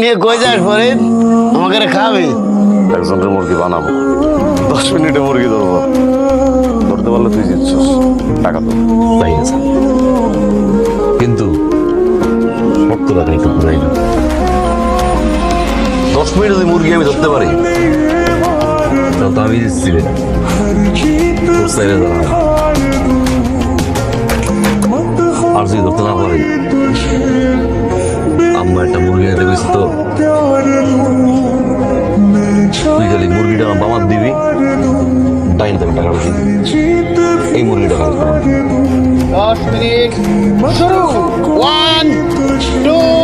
নিয়ে কই যাস ফরিদ? আমাকে রে খাবি? একজনের মুরগি বানাবো, 10 মিনিটে মুরগি ধরবো। ধরতে পারলে তুই জিতছিস, টাকা তো তাই আছে, কিন্তু শক্ত লাগে একটু ঘুরাই না। 10 মিনিটে যদি মুরগি আমি ধরতে পারি, তাও তো আমি দিচ্ছি রে, তোর সাইডে দাঁড়া। আর যদি ধরতে না পারি, আম্মা একটা মুরগি এনে গেছি তো, তুই খালি মুরগিটা আমার বাবার দিবি, টাইম দেবে টাকা বেশি এই মুরগিটা খালি 10 মিনিট শুরু। 1 2